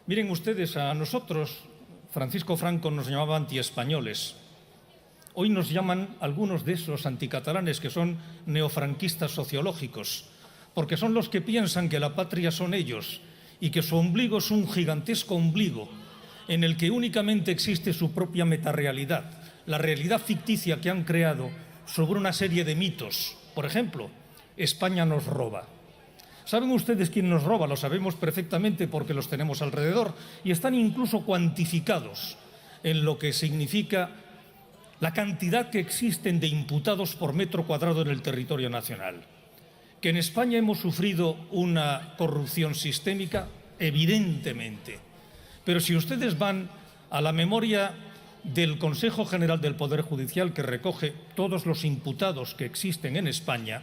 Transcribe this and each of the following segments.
Miren ustedes, a nosotros Francisco Franco nos llamaba antiespañoles. Hoy nos llaman algunos de esos anticatalanes que son neofranquistas sociológicos, porque son los que piensan que la patria son ellos y que su ombligo es un gigantesco ombligo en el que únicamente existe su propia metarealidad, la realidad ficticia que han creado sobre una serie de mitos. Por ejemplo, España nos roba. ¿Saben ustedes quién nos roba? Lo sabemos perfectamente porque los tenemos alrededor y están incluso cuantificados en lo que significa la cantidad que existen de imputados por metro cuadrado en el territorio nacional. ¿Que en España hemos sufrido una corrupción sistémica? Evidentemente. Pero si ustedes van a la memoria del Consejo General del Poder Judicial, que recoge todos los imputados que existen en España,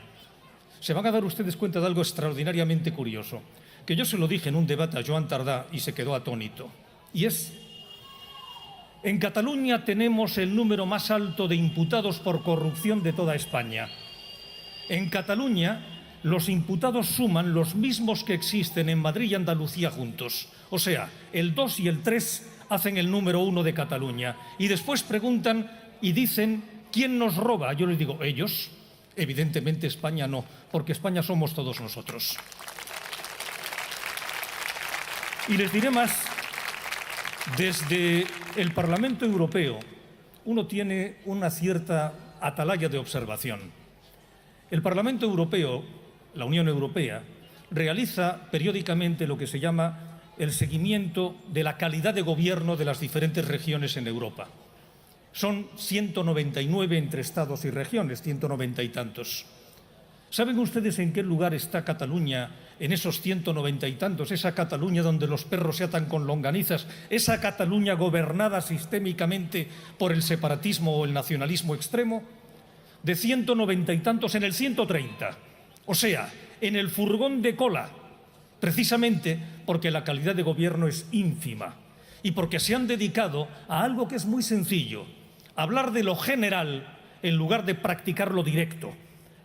se van a dar ustedes cuenta de algo extraordinariamente curioso, que yo se lo dije en un debate a Joan Tardá y se quedó atónito. Y es, en Cataluña tenemos el número más alto de imputados por corrupción de toda España. En Cataluña los imputados suman los mismos que existen en Madrid y Andalucía juntos. O sea, el 2 y el 3 hacen el número 1 de Cataluña. Y después preguntan y dicen, ¿quién nos roba? Yo les digo, ellos. Evidentemente España no, porque España somos todos nosotros. Y les diré más, desde el Parlamento Europeo uno tiene una cierta atalaya de observación. El Parlamento Europeo, la Unión Europea, realiza periódicamente lo que se llama el seguimiento de la calidad de gobierno de las diferentes regiones en Europa. Son 199 entre estados y regiones, 190 y tantos. ¿Saben ustedes en qué lugar está Cataluña en esos 190 y tantos? Esa Cataluña donde los perros se atan con longanizas, esa Cataluña gobernada sistémicamente por el separatismo o el nacionalismo extremo, de 190 y tantos en el 130. O sea, en el furgón de cola, precisamente porque la calidad de gobierno es ínfima y porque se han dedicado a algo que es muy sencillo, hablar de lo general en lugar de practicar lo directo,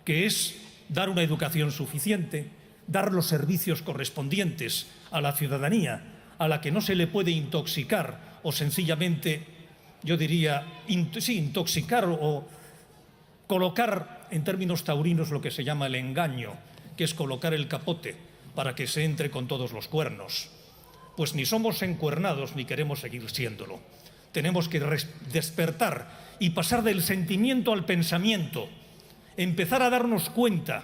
que es dar una educación suficiente, dar los servicios correspondientes a la ciudadanía, a la que no se le puede intoxicar o sencillamente, yo diría, intoxicar o colocar en términos taurinos lo que se llama el engaño, que es colocar el capote para que se entre con todos los cuernos. Pues ni somos encuernados ni queremos seguir siéndolo. Tenemos que despertar y pasar del sentimiento al pensamiento, empezar a darnos cuenta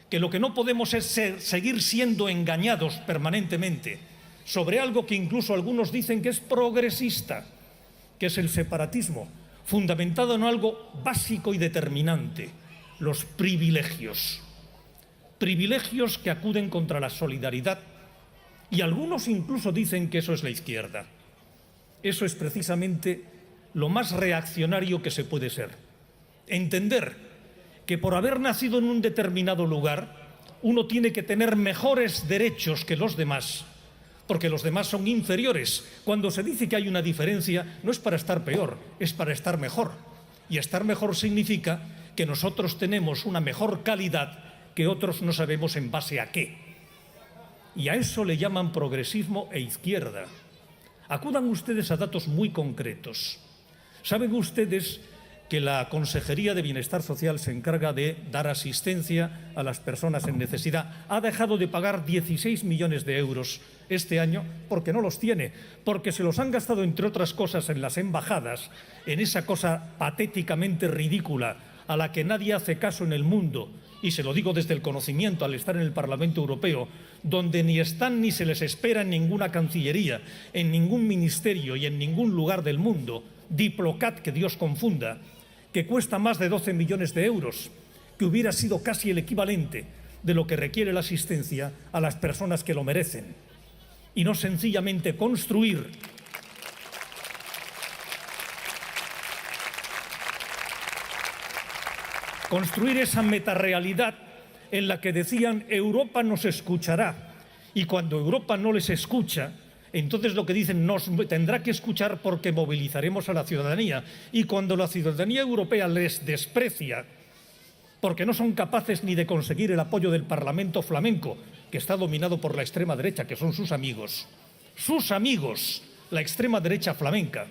que lo que no podemos es seguir siendo engañados permanentemente sobre algo que incluso algunos dicen que es progresista, que es el separatismo, fundamentado en algo básico y determinante, los privilegios. Privilegios que acuden contra la solidaridad y algunos incluso dicen que eso es la izquierda. Eso es precisamente lo más reaccionario que se puede ser. Entender que por haber nacido en un determinado lugar, uno tiene que tener mejores derechos que los demás, porque los demás son inferiores. Cuando se dice que hay una diferencia, no es para estar peor, es para estar mejor. Y estar mejor significa que nosotros tenemos una mejor calidad que otros no sabemos en base a qué. Y a eso le llaman progresismo e izquierda. Acudan ustedes a datos muy concretos. ¿Saben ustedes que la Consejería de Bienestar Social se encarga de dar asistencia a las personas en necesidad? Ha dejado de pagar 16 millones de euros este año porque no los tiene, porque se los han gastado, entre otras cosas, en las embajadas, en esa cosa patéticamente ridícula a la que nadie hace caso en el mundo, y se lo digo desde el conocimiento al estar en el Parlamento Europeo, donde ni están ni se les espera en ninguna cancillería, en ningún ministerio y en ningún lugar del mundo, Diplocat, que Dios confunda, que cuesta más de 12 millones de euros, que hubiera sido casi el equivalente de lo que requiere la asistencia a las personas que lo merecen, y no sencillamente construir esa metarealidad en la que decían Europa nos escuchará, y cuando Europa no les escucha, entonces lo que dicen nos tendrá que escuchar porque movilizaremos a la ciudadanía, y cuando la ciudadanía europea les desprecia porque no son capaces ni de conseguir el apoyo del Parlamento flamenco, que está dominado por la extrema derecha, que son sus amigos, sus amigos, la extrema derecha flamenca,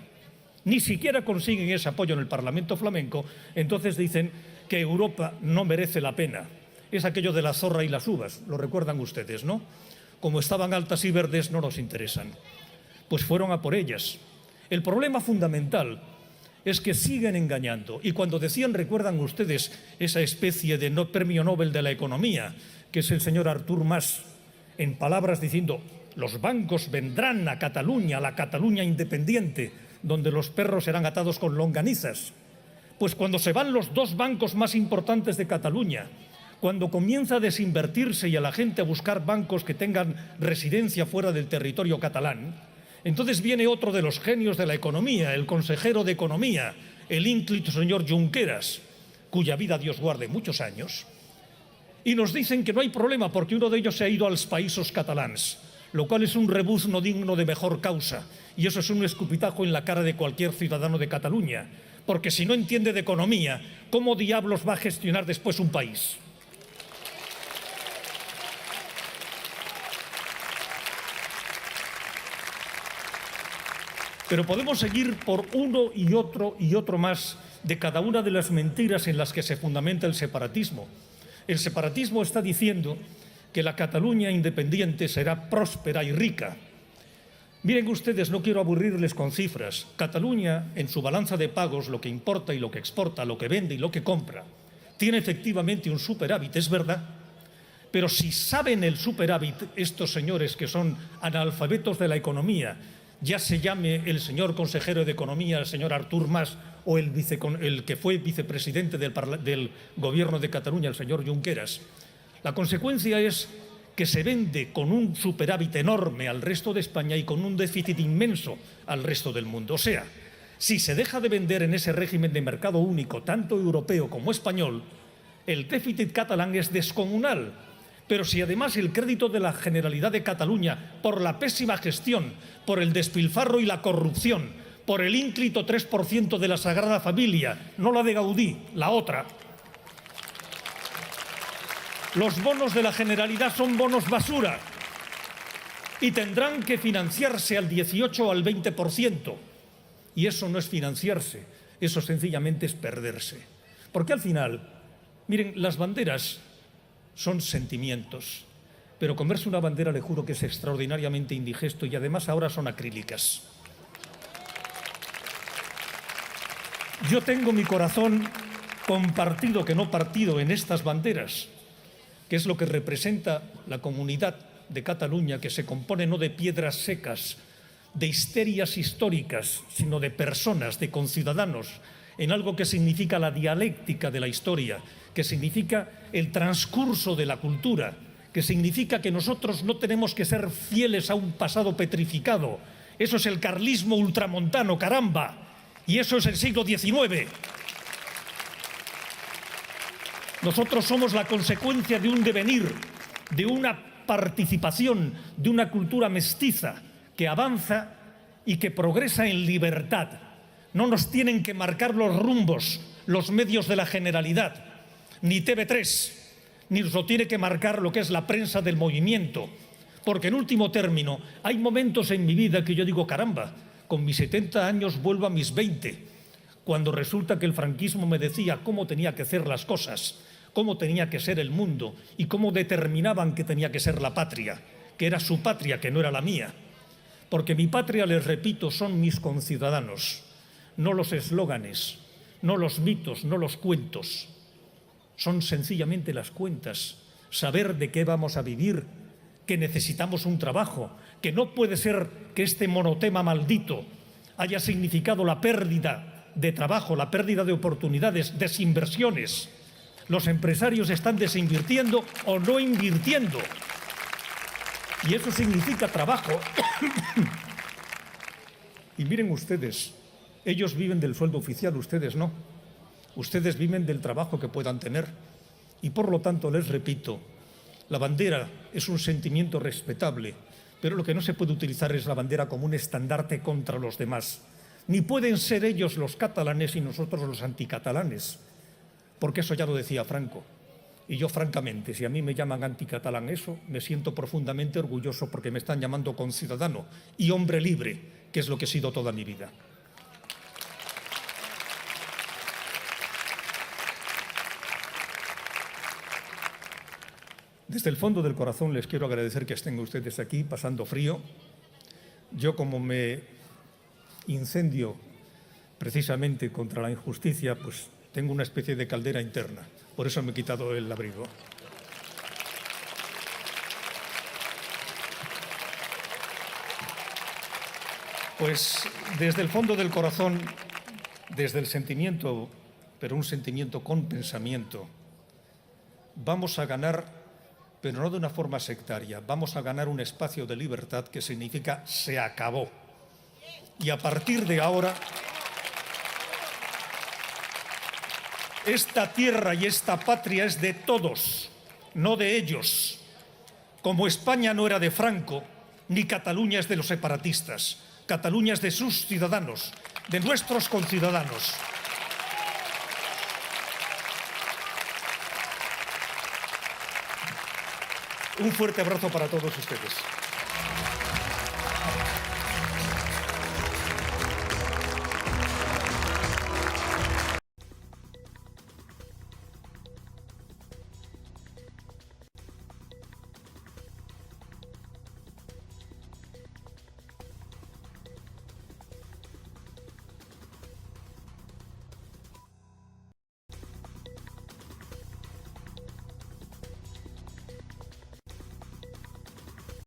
ni siquiera consiguen ese apoyo en el Parlamento flamenco, entonces dicen que Europa no merece la pena. Es aquello de la zorra y las uvas, lo recuerdan ustedes, ¿no? Como estaban altas y verdes, no nos interesan. Pues fueron a por ellas. El problema fundamental es que siguen engañando. Y cuando decían, recuerdan ustedes, esa especie de premio Nobel de la economía, que es el señor Artur Mas, en palabras diciendo, los bancos vendrán a Cataluña, la Cataluña independiente, donde los perros serán atados con longanizas. Pues cuando se van los dos bancos más importantes de Cataluña, cuando comienza a desinvertirse y a la gente a buscar bancos que tengan residencia fuera del territorio catalán, entonces viene otro de los genios de la economía, el consejero de Economía, el ínclito señor Junqueras, cuya vida Dios guarde muchos años, y nos dicen que no hay problema porque uno de ellos se ha ido a los països catalans, lo cual es un rebuzno digno de mejor causa, y eso es un escupitajo en la cara de cualquier ciudadano de Cataluña, porque si no entiende de economía, ¿cómo diablos va a gestionar después un país? Pero podemos seguir por uno y otro más de cada una de las mentiras en las que se fundamenta el separatismo. El separatismo está diciendo que la Cataluña independiente será próspera y rica. Miren ustedes, no quiero aburrirles con cifras. Cataluña, en su balanza de pagos, lo que importa y lo que exporta, lo que vende y lo que compra, tiene efectivamente un superávit, es verdad. Pero si saben el superávit, estos señores que son analfabetos de la economía, ya se llame el señor consejero de Economía, el señor Artur Mas, o el que fue vicepresidente del Gobierno de Cataluña, el señor Junqueras, la consecuencia es que se vende con un superávit enorme al resto de España y con un déficit inmenso al resto del mundo. O sea, si se deja de vender en ese régimen de mercado único, tanto europeo como español, el déficit catalán es descomunal. Pero si además el crédito de la Generalidad de Cataluña, por la pésima gestión, por el despilfarro y la corrupción, por el ínclito 3% de la Sagrada Familia, no la de Gaudí, la otra, los bonos de la Generalidad son bonos basura y tendrán que financiarse al 18 o al 20%. Y eso no es financiarse, eso sencillamente es perderse. Porque al final, miren, las banderas son sentimientos, pero comerse una bandera le juro que es extraordinariamente indigesto y además ahora son acrílicas. Yo tengo mi corazón compartido que no partido en estas banderas, que es lo que representa la comunidad de Cataluña, que se compone no de piedras secas, de histerias históricas, sino de personas, de conciudadanos, en algo que significa la dialéctica de la historia, que significa el transcurso de la cultura, que significa que nosotros no tenemos que ser fieles a un pasado petrificado. Eso es el carlismo ultramontano, caramba, y eso es el siglo XIX. Nosotros somos la consecuencia de un devenir, de una participación, de una cultura mestiza que avanza y que progresa en libertad. No nos tienen que marcar los rumbos, los medios de la Generalidad, ni TV3, ni nos lo tiene que marcar lo que es la prensa del movimiento. Porque en último término, hay momentos en mi vida que yo digo, caramba, con mis 70 años vuelvo a mis 20, cuando resulta que el franquismo me decía cómo tenía que hacer las cosas, cómo tenía que ser el mundo y cómo determinaban que tenía que ser la patria, que era su patria, que no era la mía. Porque mi patria, les repito, son mis conciudadanos, no los eslóganes, no los mitos, no los cuentos. Son sencillamente las cuentas, saber de qué vamos a vivir, que necesitamos un trabajo, que no puede ser que este monotema maldito haya significado la pérdida de trabajo, la pérdida de oportunidades, desinversiones. Los empresarios están desinvirtiendo o no invirtiendo. Y eso significa trabajo. Y miren ustedes, ellos viven del sueldo oficial, ustedes no. Ustedes viven del trabajo que puedan tener. Y por lo tanto, les repito, la bandera es un sentimiento respetable, pero lo que no se puede utilizar es la bandera como un estandarte contra los demás. Ni pueden ser ellos los catalanes y nosotros los anticatalanes, porque eso ya lo decía Franco. Y yo, francamente, si a mí me llaman anticatalán eso, me siento profundamente orgulloso porque me están llamando conciudadano y hombre libre, que es lo que he sido toda mi vida. Desde el fondo del corazón les quiero agradecer que estén ustedes aquí pasando frío. Yo, como me incendio precisamente contra la injusticia, pues tengo una especie de caldera interna. Por eso me he quitado el abrigo. Pues desde el fondo del corazón, desde el sentimiento, pero un sentimiento con pensamiento, vamos a ganar, pero no de una forma sectaria, vamos a ganar un espacio de libertad que significa se acabó. Y a partir de ahora, esta tierra y esta patria es de todos, no de ellos. Como España no era de Franco, ni Cataluña es de los separatistas. Cataluña es de sus ciudadanos, de nuestros conciudadanos. Un fuerte abrazo para todos ustedes.